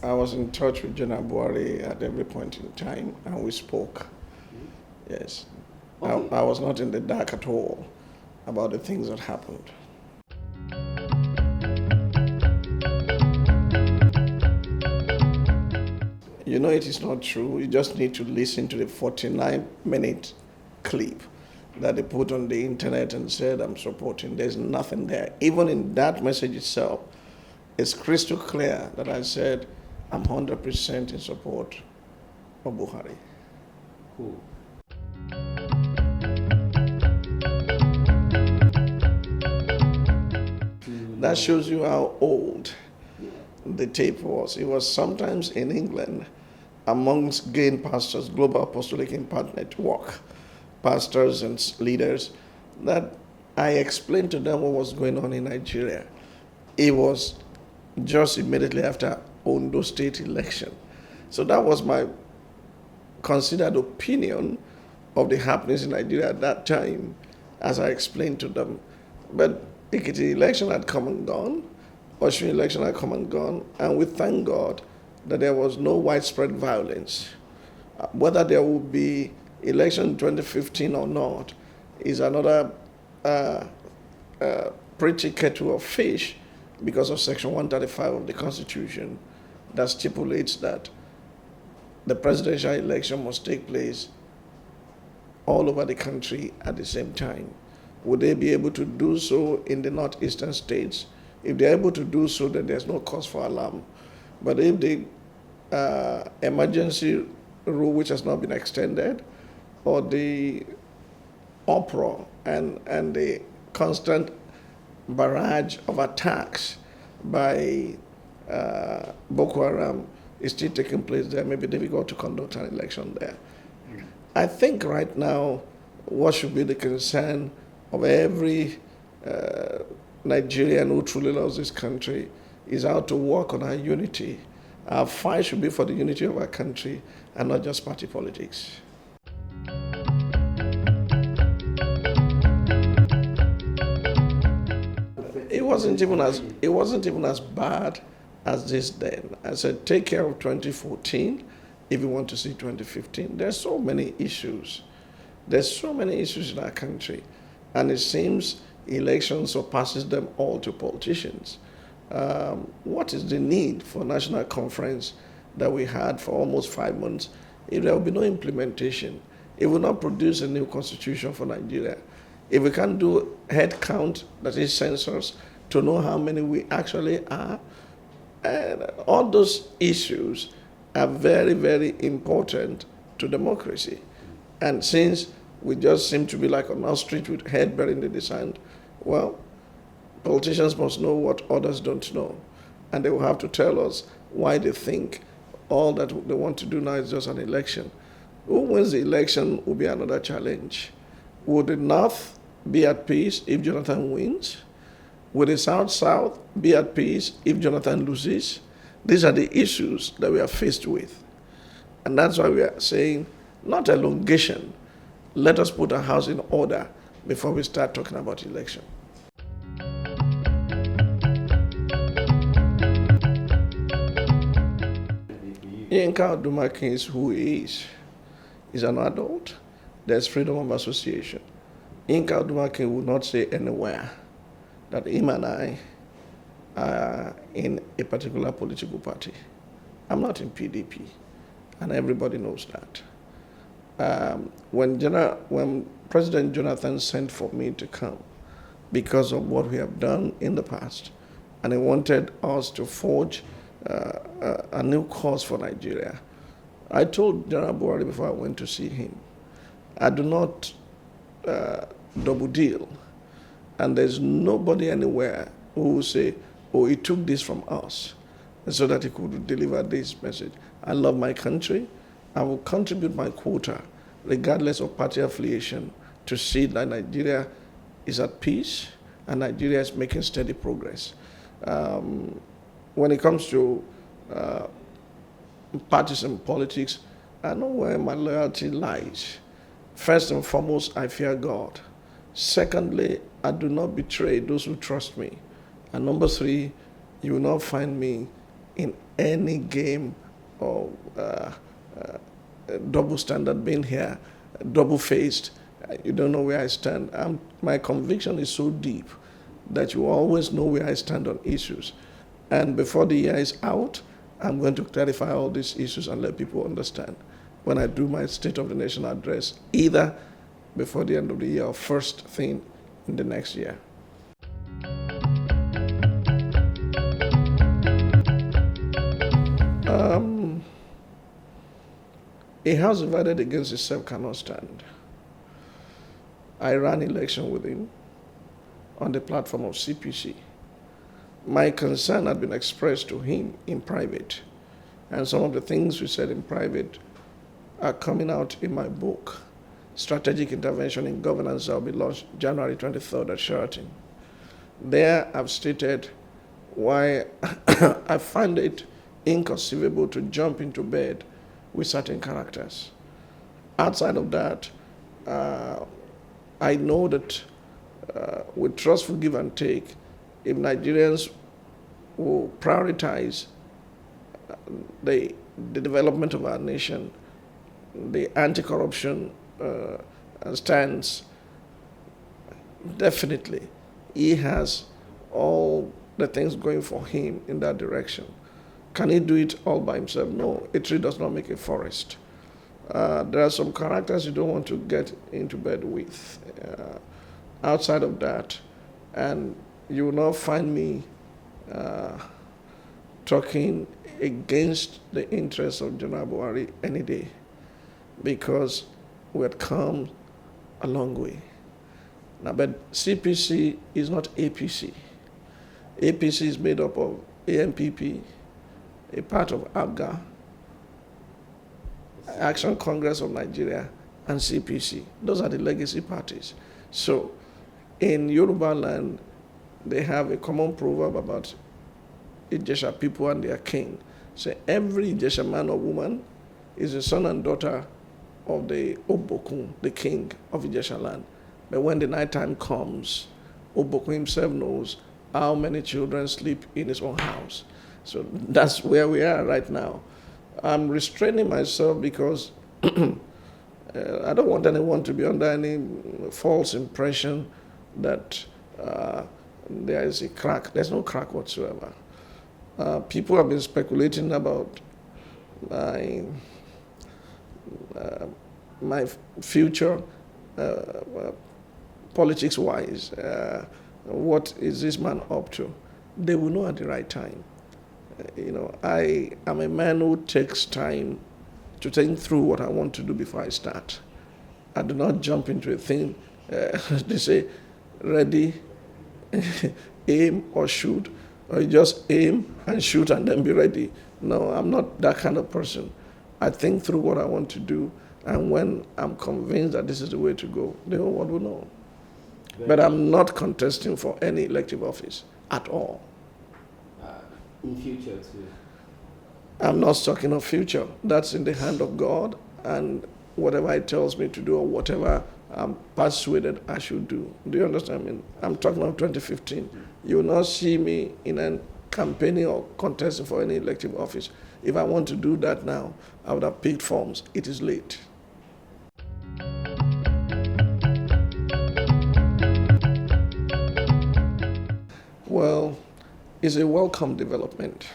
I was in touch with General Buhari at every point in time, and we spoke. Yes. Okay. I was not in the dark at all about the things that happened. You know, it is not true. You just need to listen to the 49-minute clip that they put on the internet and said, I'm supporting. There's nothing there. Even in that message itself, it's crystal clear that I said, I'm 100% in support of Buhari. Cool. That shows you how old the tape was. It was sometimes in England amongst GAIN pastors, Global Apostolic Impact Network, pastors and leaders, that I explained to them what was going on in Nigeria. It was just immediately after Ondo State election. So that was my considered opinion of the happenings in Nigeria at that time, as I explained to them. But the election had come and gone, Osun election had come and gone, and we thank God that there was no widespread violence. Whether there will be election in 2015 or not is another pretty kettle of fish, because of Section 135 of the Constitution that stipulates that the presidential election must take place all over the country at the same time. Would they be able to do so in the northeastern states? If they're able to do so, then there's no cause for alarm. But if the emergency rule, which has not been extended, or the uproar and the constant barrage of attacks by Boko Haram is still taking place there, it may be difficult to conduct an election there. I think right now what should be the concern of every Nigerian who truly loves this country is how to work on our unity. Our fight should be for the unity of our country and not just party politics. It wasn't even as bad as this then. I said, take care of 2014 if you want to see 2015. There's so many issues. There's so many issues in our country. And it seems election surpasses them all to politicians. What is the need for a national conference that we had for almost 5 months if there will be no implementation? It will not produce a new constitution for Nigeria. If we can't do head count, that is census, to know how many we actually are, and all those issues are very, very important to democracy. And since we just seem to be like on our street with head buried in the sand, well, politicians must know what others don't know. And they will have to tell us why they think all that they want to do now is just an election. Who wins the election will be another challenge. Would the North be at peace if Jonathan wins? Would the South be at peace if Jonathan loses? These are the issues that we are faced with. And that's why we are saying, not elongation. Let us put our house in order before we start talking about election. Yinka Odumake is who he is. He's an adult. There's freedom of association. Yinka Odumake will not say anywhere that him and I are in a particular political party. I'm not in PDP, and everybody knows that. When President Jonathan sent for me to come because of what we have done in the past, and he wanted us to forge a new course for Nigeria, I told General Buhari before I went to see him, I do not double deal. And there's nobody anywhere who will say, oh, he took this from us so that he could deliver this message. I love my country. I will contribute my quota, regardless of party affiliation, to see that Nigeria is at peace and Nigeria is making steady progress. When it comes to partisan politics, I know where my loyalty lies. First and foremost, I fear God. Secondly, I do not betray those who trust me. And number three, you will not find me in any game of double standard being here, double-faced. You don't know where I stand. My conviction is so deep that you always know where I stand on issues. And before the year is out, I'm going to clarify all these issues and let people understand when I do my State of the Nation address, either before the end of the year or first thing in the next year. A house divided against itself cannot stand. I ran election with him on the platform of CPC. My concern had been expressed to him in private, and some of the things we said in private are coming out in my book, Strategic Intervention in Governance, that will be launched January 23rd at Sheraton. There I've stated why I find it inconceivable to jump into bed with certain characters. Outside of that, I know that with trustful give and take, if Nigerians will prioritize the development of our nation, the anti-corruption stance, definitely he has all the things going for him in that direction. Can he do it all by himself? No, a tree does not make a forest. There are some characters you don't want to get into bed with. Outside of that, and you will not find me talking against the interests of General Buhari any day, because we had come a long way. Now, but CPC is not APC. APC is made up of AMPP, a part of ABGA, Action Congress of Nigeria, and CPC. Those are the legacy parties. So in Yoruba land, they have a common proverb about Ijesha people and their king. So every Ijesha man or woman is the son and daughter of the Obokun, the king of Ijesha land. But when the nighttime comes, Obokun himself knows how many children sleep in his own house. So that's where we are right now. I'm restraining myself because I don't want anyone to be under any false impression that there is a crack. There's no crack whatsoever. People have been speculating about my future politics-wise. What is this man up to? They will know at the right time. I am a man who takes time to think through what I want to do before I start. I do not jump into a thing. They say, ready, aim or shoot, or you just aim and shoot and then be ready. No, I'm not that kind of person. I think through what I want to do, and when I'm convinced that this is the way to go, the whole world will know. But I'm not contesting for any elective office at all. In future too? I'm not talking of future. That's in the hand of God, and whatever He tells me to do or whatever I'm persuaded I should do. Do you understand? I mean, I'm talking of 2015. You will not see me in a campaigning or contesting for any elective office. If I want to do that now, I would have picked forms. It is late. Well, it's a welcome development.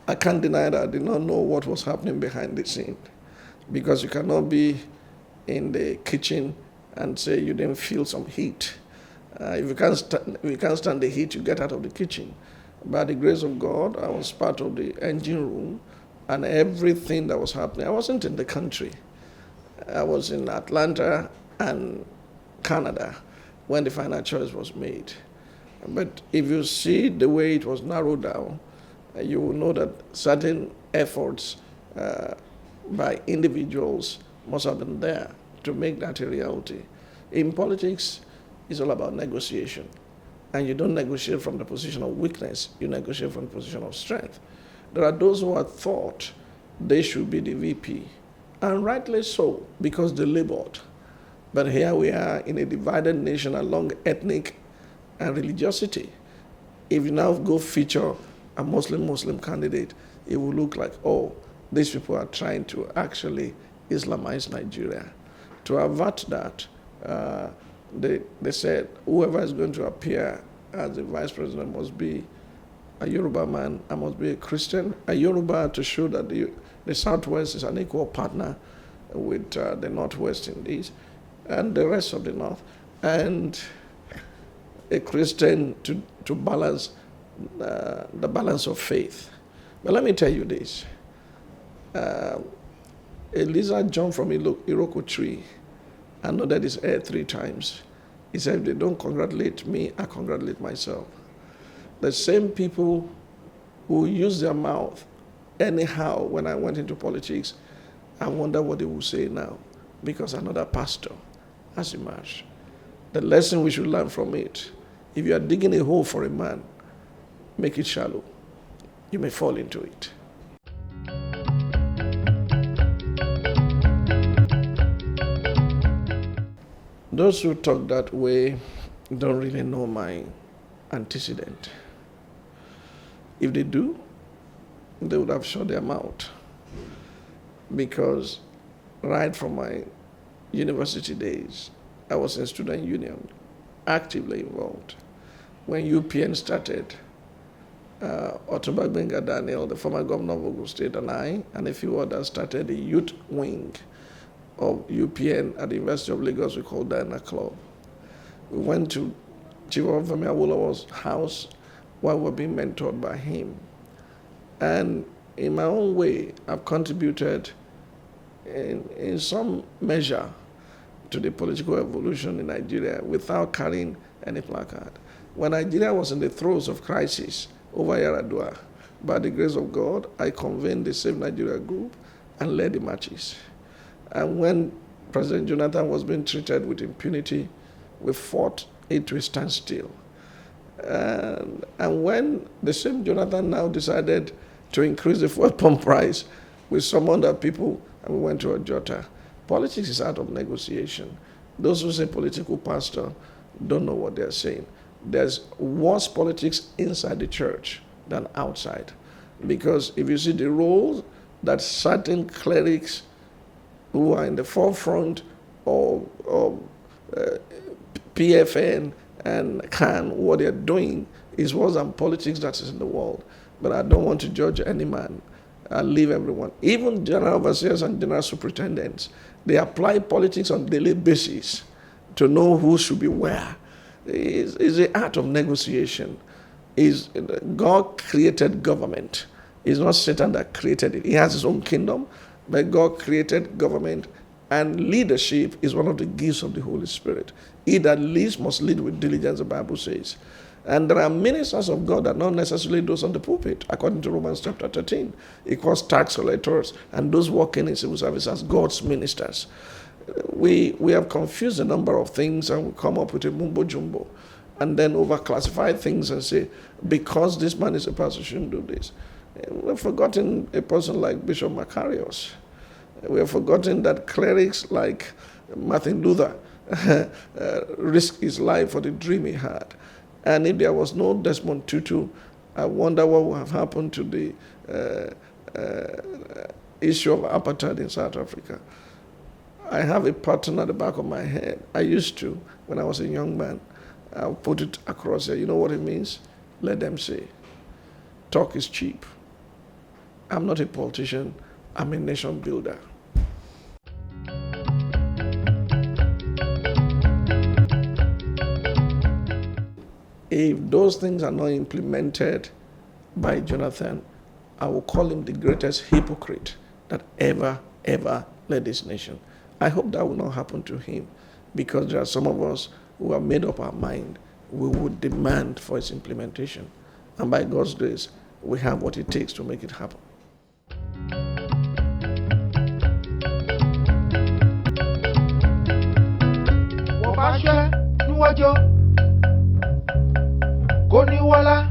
I can't deny that I did not know what was happening behind the scene, because you cannot be in the kitchen and say you didn't feel some heat. If you can't stand the heat, you get out of the kitchen. By the grace of God, I was part of the engine room, and everything that was happening, I wasn't in the country. I was in Atlanta and Canada when the final choice was made. But if you see the way it was narrowed down, you will know that certain efforts by individuals must have been there to make that a reality. In politics, it's all about negotiation. And you don't negotiate from the position of weakness, you negotiate from the position of strength. There are those who have thought they should be the VP, and rightly so, because they labored. But here we are in a divided nation along ethnic and religiosity. If you now go feature a Muslim candidate, it will look like, oh, these people are trying to actually Islamize Nigeria. To avert that, they said whoever is going to appear as the vice president must be a Yoruba man, I must be a Christian, a Yoruba, to show that the Southwest is an equal partner with the Northwest in this, and the rest of the North, and a Christian to balance the balance of faith. But let me tell you this. A lizard jumped from a Iroko tree and nodded his head 3 times. He said, if they don't congratulate me, I congratulate myself. The same people who use their mouth anyhow when I went into politics, I wonder what they will say now, because another pastor has emerged. The lesson we should learn from it, if you are digging a hole for a man, make it shallow. You may fall into it. Those who talk that way don't really know my antecedent. If they do, they would have shut their mouth. Because right from my university days, I was in student union, actively involved. When UPN started, Otumba Gbenga Daniel, the former governor of Ogun State, and I, and a few others started the youth wing of UPN at the University of Lagos. We called Diana Club. We went to Chief Obafemi Awolowo's house while we were being mentored by him. And in my own way, I've contributed in some measure to the political evolution in Nigeria without carrying any placard. When Nigeria was in the throes of crisis over Yaradua, by the grace of God, I convened the Save Nigeria group and led the marches. And when President Jonathan was being treated with impunity, we fought it to a standstill. And when the same Jonathan now decided to increase the fuel pump price, we summoned our people and we went to Ojota. Politics is out of negotiation. Those who say political pastor don't know what they're saying. There's worse politics inside the church than outside. Because if you see the roles that certain clerics who are in the forefront of PFN and CAN, what they're doing is worse than politics that is in the world. But I don't want to judge any man. I leave everyone. Even general overseers and general superintendents, they apply politics on a daily basis to know who should be where. It's the art of negotiation. God created government. It's not Satan that created it. He has his own kingdom, but God created government, and leadership is one of the gifts of the Holy Spirit. He that leads must lead with diligence, the Bible says. And there are ministers of God that not necessarily those on the pulpit. According to Romans chapter 13, he calls tax collectors and those working in civil service as God's ministers. We have confused a number of things, and we come up with a mumbo jumbo and then overclassify things and say, because this man is a pastor, shouldn't do this. We've forgotten a person like Bishop Macarius. We have forgotten that clerics like Martin Luther risked his life for the dream he had. And if there was no Desmond Tutu, I wonder what would have happened to the issue of apartheid in South Africa. I have a pattern at the back of my head. I used to, when I was a young man, I'll put it across there. You know what it means? Let them say. Talk is cheap. I'm not a politician. I'm a nation builder. If those things are not implemented by Jonathan, I will call him the greatest hypocrite that ever led this nation. I hope that will not happen to him, because there are some of us who have made up our mind. We would demand for its implementation. And by God's grace, we have what it takes to make it happen. Koniwala